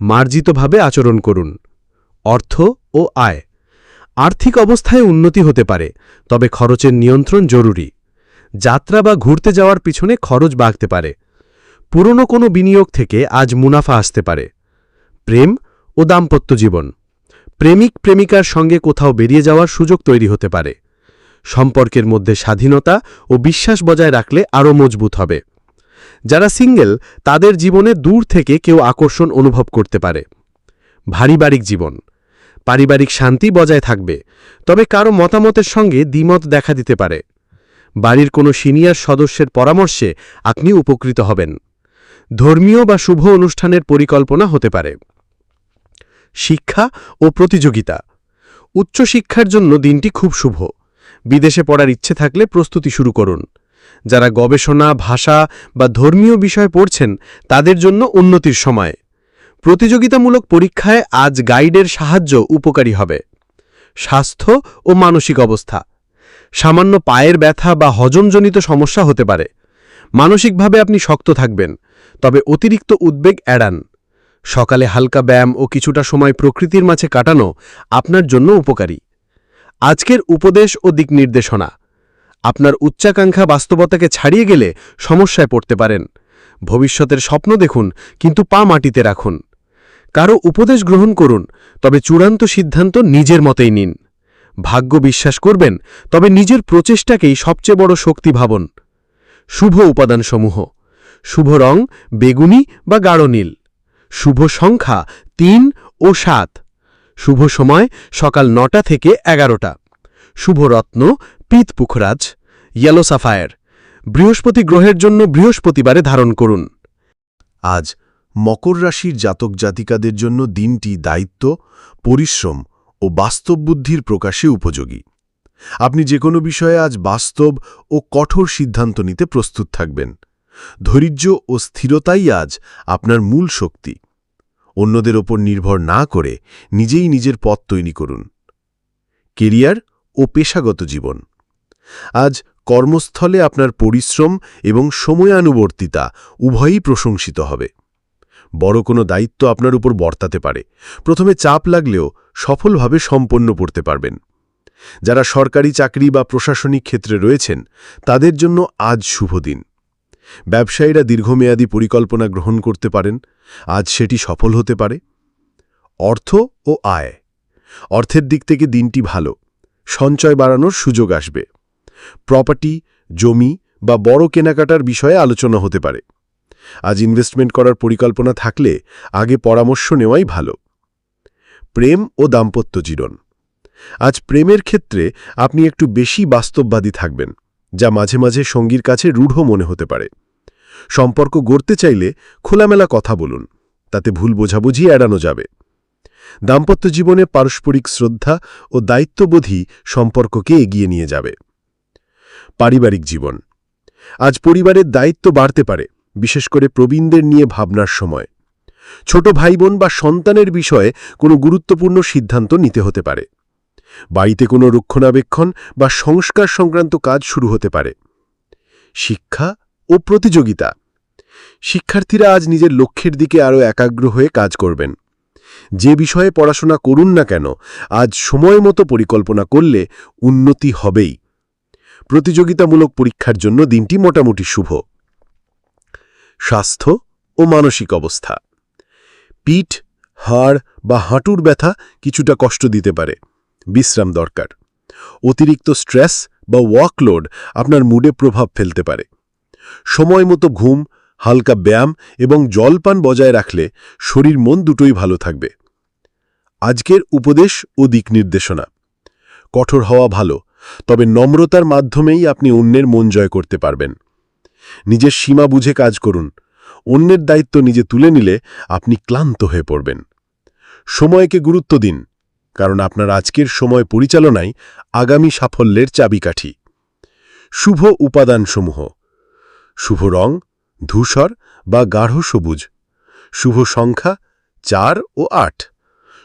মার্জিতভাবে আচরণ করুন। অর্থ ও আয়। আর্থিক অবস্থায় উন্নতি হতে পারে, তবে খরচের নিয়ন্ত্রণ জরুরি। যাত্রা বা ঘুরতে যাওয়ার পিছনে খরচ বাড়তে পারে। পুরনো কোনো বিনিয়োগ থেকে আজ মুনাফা আসতে পারে। প্রেম ও দাম্পত্য জীবন। প্রেমিক প্রেমিকার সঙ্গে কোথাও বেরিয়ে যাওয়ার সুযোগ তৈরি হতে পারে। সম্পর্কের মধ্যে স্বাধীনতা ও বিশ্বাস বজায় রাখলে আরও মজবুত হবে। যারা সিঙ্গেল, তাদের জীবনে দূর থেকে কেউ আকর্ষণ অনুভব করতে পারে। পারিবারিক জীবন। পারিবারিক শান্তি বজায় থাকবে, তবে কারো মতামতের সঙ্গে দ্বিমত দেখা দিতে পারে। বাড়ির কোনো সিনিয়র সদস্যের পরামর্শে আপনি উপকৃত হবেন। ধর্মীয় বা শুভ অনুষ্ঠানের পরিকল্পনা হতে পারে। শিক্ষা ও প্রতিযোগিতা। উচ্চশিক্ষার জন্য দিনটি খুব শুভ। বিদেশে পড়ার ইচ্ছে থাকলে প্রস্তুতি শুরু করুন। যারা গবেষণা, ভাষা বা ধর্মীয় বিষয় পড়ছেন তাদের জন্য উন্নতির সময়। প্রতিযোগিতামূলক পরীক্ষায় আজ গাইডের সাহায্য উপকারী হবে। স্বাস্থ্য ও মানসিক অবস্থা। সামান্য পায়ের ব্যথা বা হজমজনিত সমস্যা হতে পারে। মানসিকভাবে আপনি শক্ত থাকবেন, তবে অতিরিক্ত উদ্বেগ এড়ান। সকালে হালকা ব্যায়াম ও কিছুটা সময় প্রকৃতির মাঝে কাটানো আপনার জন্য উপকারী। আজকের উপদেশ ও দিক নির্দেশনা। আপনার উচ্চাকাঙ্ক্ষা বাস্তবতাকে ছাড়িয়ে গেলে সমস্যায় পড়তে পারেন। ভবিষ্যতের স্বপ্ন দেখুন, কিন্তু পা মাটিতে রাখুন। কারো উপদেশ গ্রহণ করুন, তবে চূড়ান্ত সিদ্ধান্ত নিজের মতেই নিন। ভাগ্য বিশ্বাস করবেন, তবে নিজের প্রচেষ্টাকেই সবচেয়ে বড় শক্তি ভাবুন। শুভ উপাদানসমূহ। শুভ রং বেগুনি বা গাঢ় নীল। শুভ সংখ্যা 3 ও 7। শুভ সময় সকাল 9টা থেকে 11টা। শুভ রত্ন পিত পুখরাজ, ইয়েলো সাফায়ার। বৃহস্পতি গ্রহের জন্য বৃহস্পতিবারে ধারণ করুন। আজ মকর রাশির জাতক জাতিকাদের জন্য দিনটি দায়িত্ব, পরিশ্রম ও বাস্তব বুদ্ধির প্রকাশে উপযোগী। আপনি যে কোনো বিষয়ে আজ বাস্তব ও কঠোর সিদ্ধান্ত নিতে প্রস্তুত থাকবেন। ধৈর্য ও স্থিরতাই আজ আপনার মূল শক্তি। অন্যদের ওপর নির্ভর না করে নিজেই নিজের পথ তৈরি করুন। কেরিয়ার ও পেশাগত জীবন। আজ কর্মস্থলে আপনার পরিশ্রম এবং সময়ানুবর্তিতা উভয়ই প্রশংসিত হবে। বড় কোনো দায়িত্ব আপনার উপর বর্তাতে পারে। প্রথমে চাপ লাগলেও সফলভাবে সম্পন্ন করতে পারবেন। যারা সরকারি চাকরি বা প্রশাসনিক ক্ষেত্রে রয়েছেন তাদের জন্য আজ শুভ দিন। ব্যবসায়ীরা দীর্ঘমেয়াদী পরিকল্পনা গ্রহণ করতে পারেন। আজ সেটি সফল হতে পারে। অর্থ ও আয়। অর্থের দিক থেকে দিনটি ভালো। সঞ্চয় বাড়ানোর সুযোগ আসবে। প্রপার্টি, জমি বা বড় কেনাকাটার বিষয়ে আলোচনা হতে পারে। আজ ইনভেস্টমেন্ট করার পরিকল্পনা থাকলে আগে পরামর্শ নেওয়াই ভালো। প্রেম ও দাম্পত্য জীবন। আজ প্রেমের ক্ষেত্রে আপনি একটু বেশি বাস্তববাদী থাকবেন, যা মাঝে মাঝে সঙ্গীর কাছে রূঢ় মনে হতে পারে। সম্পর্ক গড়তে চাইলে খোলামেলা কথা বলুন, তাতে ভুল বোঝাবুঝি এড়ানো যাবে। দাম্পত্য জীবনে পারস্পরিক শ্রদ্ধা ও দায়িত্ববোধই সম্পর্ককে এগিয়ে নিয়ে যাবে। পারিবারিক জীবন। আজ পরিবারের দায়িত্ব বাড়তে পারে, বিশেষ করে প্রবীণদের নিয়ে ভাবনার সময়। ছোট ভাইবোন বা সন্তানের বিষয়ে কোনো গুরুত্বপূর্ণ সিদ্ধান্ত নিতে হতে পারে। বাড়িতে কোনো রক্ষণাবেক্ষণ বা সংস্কার সংক্রান্ত কাজ শুরু হতে পারে। শিক্ষা ও প্রতিযোগিতা। শিক্ষার্থীরা আজ নিজের লক্ষ্যের দিকে আরও একাগ্র হয়ে কাজ করবেন। যে বিষয়ে পড়াশোনা করুন না কেন, আজ সময় মতো পরিকল্পনা করলে উন্নতি হবেই। প্রতিযোগিতামূলক পরীক্ষার জন্য দিনটি মোটামুটি শুভ। স্বাস্থ্য ও মানসিক অবস্থা। পিঠ, হাড় বা হাঁটুর ব্যথা কিছুটা কষ্ট দিতে পারে। বিশ্রাম দরকার। অতিরিক্ত স্ট্রেস বা ওয়ার্কলোড আপনার মুডে প্রভাব ফেলতে পারে। সময় মতো ঘুম, হালকা ব্যায়াম এবং জলপান বজায় রাখলে শরীর মন দুটোই ভালো থাকবে। আজকের উপদেশ ও দিক নির্দেশনা। কঠোর হওয়া ভালো, তবে নম্রতার মাধ্যমেই আপনি অন্যের মন জয় করতে পারবেন। নিজের সীমা বুঝে কাজ করুন। অন্যের দায়িত্ব নিজে তুলে নিলে আপনি ক্লান্ত হয়ে পড়বেন। সময়কে গুরুত্ব দিন, কারণ আপনার আজকের সময় পরিচালনাই আগামী সাফল্যের চাবিকাঠি। শুভ উপাদানসমূহ। শুভ রং ধূসর বা গাঢ় সবুজ। শুভ সংখ্যা 4 ও 8।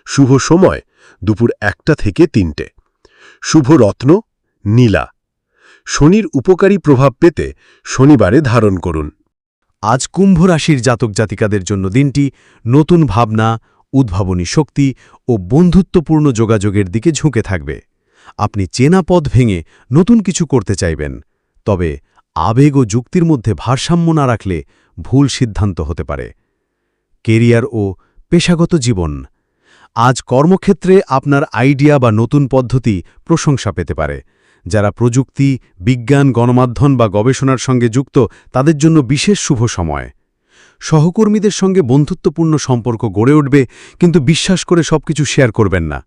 শুভ সময় দুপুর 1টা থেকে 3টে। শুভ রত্ন নীলা। শনির উপকারী প্রভাব পেতে শনিবারে ধারণ করুন। আজ কুম্ভ রাশির জাতক জাতিকাদের জন্য দিনটি নতুন ভাবনা, উদ্ভাবনী শক্তি ও বন্ধুত্বপূর্ণ যোগাযোগের দিকে ঝুঁকে থাকবে। আপনি চেনা পথ ভেঙে নতুন কিছু করতে চাইবেন, তবে আবেগ ও যুক্তির মধ্যে ভারসাম্য না রাখলে ভুল সিদ্ধান্ত হতে পারে। কেরিয়ার ও পেশাগত জীবন। আজ কর্মক্ষেত্রে আপনার আইডিয়া বা নতুন পদ্ধতি প্রশংসা পেতে পারে। যারা প্রযুক্তি, বিজ্ঞান, গণমাধ্যম বা গবেষণার সঙ্গে যুক্ত তাদের জন্য বিশেষ শুভ সময়। সহকর্মীদের সঙ্গে বন্ধুত্বপূর্ণ সম্পর্ক গড়ে উঠবে, কিন্তু বিশ্বাস করে সবকিছু শেয়ার করবেন না।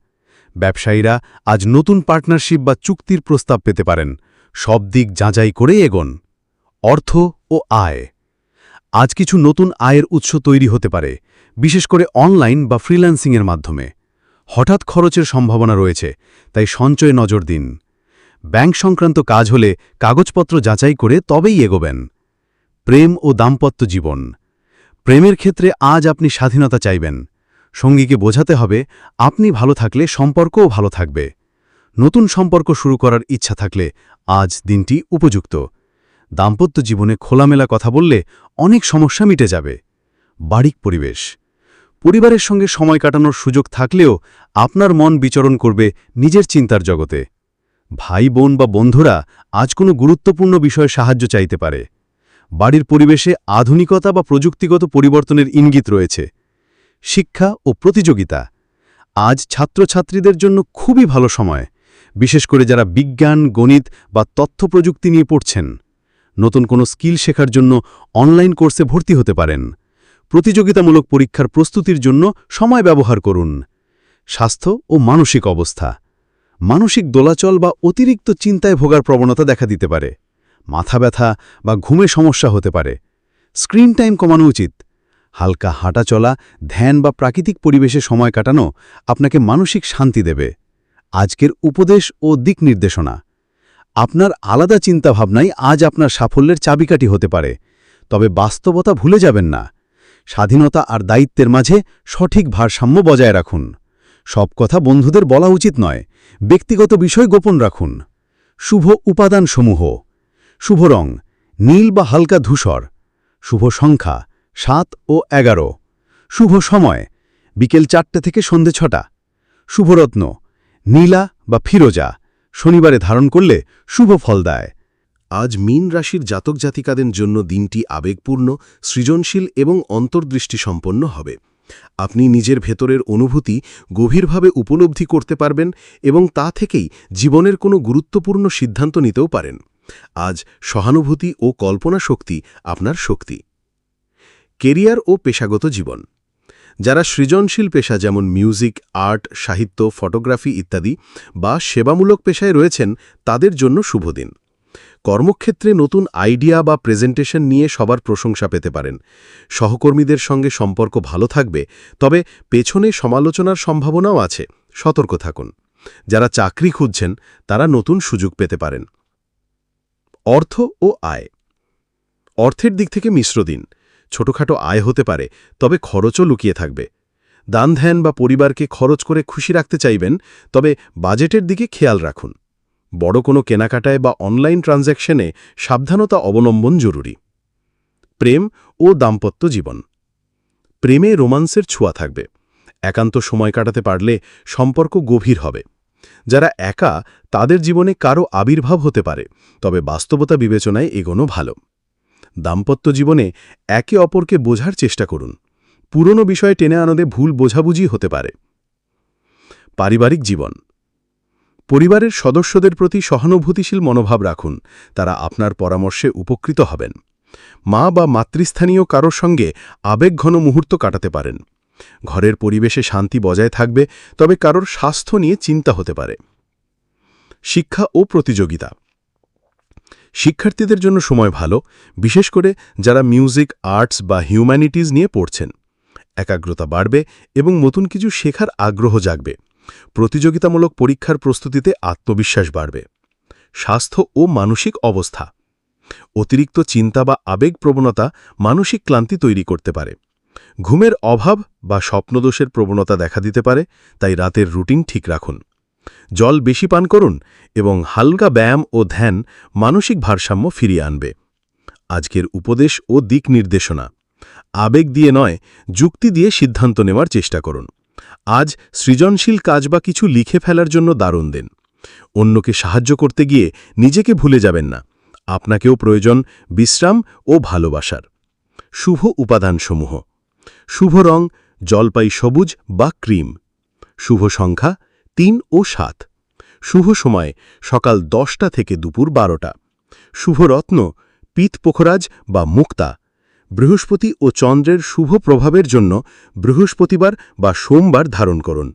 ব্যবসায়ীরা আজ নতুন পার্টনারশিপ বা চুক্তির প্রস্তাব পেতে পারেন। সব দিক যাচাই করে এগোন। অর্থ ও আয়। আজ কিছু নতুন আয়ের উৎস তৈরি হতে পারে, বিশেষ করে অনলাইন বা ফ্রিল্যান্সিংয়ের মাধ্যমে। হঠাৎ খরচের সম্ভাবনা রয়েছে, তাই সঞ্চয়ে নজর দিন। ব্যাংক সংক্রান্ত কাজ হলে কাগজপত্র যাচাই করে তবেই এগোবেন। প্রেম ও দাম্পত্য জীবন। প্রেমের ক্ষেত্রে আজ আপনি স্বাধীনতা চাইবেন। সঙ্গীকে বোঝাতে হবে আপনি ভালো থাকলে সম্পর্কও ভালো থাকবে। নতুন সম্পর্ক শুরু করার ইচ্ছা থাকলে আজ দিনটি উপযুক্ত। দাম্পত্য জীবনে খোলামেলা কথা বললে অনেক সমস্যা মিটে যাবে। বাড়িক পরিবেশ। পরিবারের সঙ্গে সময় কাটানোর সুযোগ থাকলেও আপনার মন বিচরণ করবে নিজের চিন্তার জগতে। ভাই বোন বা বন্ধুরা আজ কোনো গুরুত্বপূর্ণ বিষয়ে সাহায্য চাইতে পারে। বাড়ির পরিবেশে আধুনিকতা বা প্রযুক্তিগত পরিবর্তনের ইঙ্গিত রয়েছে। শিক্ষা ও প্রতিযোগিতা। আজ ছাত্রছাত্রীদের জন্য খুবই ভালো সময়, বিশেষ করে যারা বিজ্ঞান, গণিত বা তথ্য প্রযুক্তি নিয়ে পড়ছেন। নতুন কোনো স্কিল শেখার জন্য অনলাইন কোর্সে ভর্তি হতে পারেন। প্রতিযোগিতামূলক পরীক্ষার প্রস্তুতির জন্য সময় ব্যবহার করুন। স্বাস্থ্য ও মানসিক অবস্থা। মানসিক দোলাচল বা অতিরিক্ত চিন্তায় ভোগার প্রবণতা দেখা দিতে পারে। মাথা ব্যথা বা ঘুমে সমস্যা হতে পারে। স্ক্রিন টাইম কমানো উচিত। হালকা হাঁটা চলা, ধ্যান বা প্রাকৃতিক পরিবেশে সময় কাটানো আপনাকে মানসিক শান্তি দেবে। আজকের উপদেশ ও দিক নির্দেশনা। আপনার আলাদা চিন্তাভাবনাই আজ আপনার সাফল্যের চাবিকাঠি হতে পারে, তবে বাস্তবতা ভুলে যাবেন না। স্বাধীনতা আর দায়িত্বের মাঝে সঠিক ভারসাম্য বজায় রাখুন। সব কথা বন্ধুদের বলা উচিত নয়, ব্যক্তিগত বিষয় গোপন রাখুন। শুভ উপাদানসমূহ। শুভ রং নীল বা হালকা ধূসর। শুভ সংখ্যা 7 ও 11। শুভ সময় বিকেল 4টে থেকে সন্ধে 6টা। শুভরত্ন নীলা বা ফিরোজা, শনিবারে ধারণ করলে শুভ ফল দেয়। আজ মীন রাশির জাতক জাতিকাদের জন্য দিনটি আবেগপূর্ণ, সৃজনশীল এবং অন্তর্দৃষ্টি সম্পন্ন হবে। আপনি নিজের ভেতরের অনুভূতি গভীরভাবে উপলব্ধি করতে পারবেন এবং তা থেকেই জীবনের কোনো গুরুত্বপূর্ণ সিদ্ধান্ত নিতেও পারেন। আজ সহানুভূতি ও কল্পনা শক্তি আপনার শক্তি। কেরিয়ার ও পেশাগত জীবন। যারা সৃজনশীল পেশা যেমন মিউজিক, আর্ট, সাহিত্য, ফটোগ্রাফি ইত্যাদি বা সেবামূলক পেশায় রয়েছেন, তাদের জন্য শুভ দিন। কর্মক্ষেত্রে নতুন আইডিয়া বা প্রেজেন্টেশন নিয়ে সবার প্রশংসা পেতে পারেন। সহকর্মীদের সঙ্গে সম্পর্ক ভালো থাকবে, তবে পেছনে সমালোচনার সম্ভাবনাও আছে, সতর্ক থাকুন। যারা চাকরি খুঁজছেন তারা নতুন সুযোগ পেতে পারেন। অর্থ ও আয়। অর্থের দিক থেকে মিশ্র দিন। ছোটখাটো আয় হতে পারে, তবে খরচও লুকিয়ে থাকবে। দান ধ্যান বা পরিবারকে খরচ করে খুশি রাখতে চাইবেন, তবে বাজেটের দিকে খেয়াল রাখুন। বড় কোনো কেনাকাটায় বা অনলাইন ট্রানজ্যাকশনে সাবধানতা অবলম্বন জরুরি। প্রেম ও দাম্পত্য জীবন। প্রেমে রোমান্সের ছোঁয়া থাকবে। একান্ত সময় কাটাতে পারলে সম্পর্ক গভীর হবে। যারা একা, তাদের জীবনে কারো আবির্ভাব হতে পারে, তবে বাস্তবতা বিবেচনায় এগোনো ভালো। দাম্পত্য জীবনে একে অপরকে বোঝার চেষ্টা করুন। পুরনো বিষয়ে টেনে আনতে ভুল বোঝাবুঝি হতে পারে। পারিবারিক জীবন। পরিবারের সদস্যদের প্রতি সহানুভূতিশীল মনোভাব রাখুন, তারা আপনার পরামর্শে উপকৃত হবেন। মা বা মাতৃস্থানীয় কারোর সঙ্গে আবেগঘন মুহূর্ত কাটাতে পারেন। ঘরের পরিবেশে শান্তি বজায় থাকবে, তবে কারোর স্বাস্থ্য নিয়ে চিন্তা হতে পারে। শিক্ষা ও প্রতিযোগিতা। শিক্ষার্থীদের জন্য সময় ভালো, বিশেষ করে যারা মিউজিক, আর্টস বা হিউম্যানিটিজ নিয়ে পড়ছেন। একাগ্রতা বাড়বে এবং নতুন কিছু শেখার আগ্রহ জাগবে। প্রতিযোগিতামূলক পরীক্ষার প্রস্তুতিতে আত্মবিশ্বাস বাড়বে। স্বাস্থ্য ও মানসিক অবস্থা। অতিরিক্ত চিন্তা বা আবেগপ্রবণতা মানসিক ক্লান্তি তৈরি করতে পারে। ঘুমের অভাব বা স্বপ্নদোষের প্রবণতা দেখা দিতে পারে, তাই রাতের রুটিন ঠিক রাখুন। জল বেশি পান করুন এবং হালকা ব্যায়াম ও ধ্যান মানসিক ভারসাম্য ফিরিয়ে আনবে। আজকের উপদেশ ও দিক নির্দেশনা। আবেগ দিয়ে নয়, যুক্তি দিয়ে সিদ্ধান্ত নেওয়ার চেষ্টা করুন। আজ সৃজনশীল কাজ বা কিছু লিখে ফেলার জন্য দারুণ দিন। অন্যকে সাহায্য করতে গিয়ে নিজেকে ভুলে যাবেন না। আপনাকেও প্রয়োজন বিশ্রাম ও ভালোবাসার। শুভ উপাদানসমূহ। শুভ রং জলপাই সবুজ বা ক্রিম। শুভ সংখ্যা 3 ও 7। শুভ সময় সকাল 10টা থেকে দুপুর 12টা। শুভ রত্ন পিত পোখরাজ বা মুক্তা। বৃহস্পতি ও চন্দ্রের শুভ প্রভাবের জন্য বৃহস্পতিবার বা সোমবার ধারণ করুন।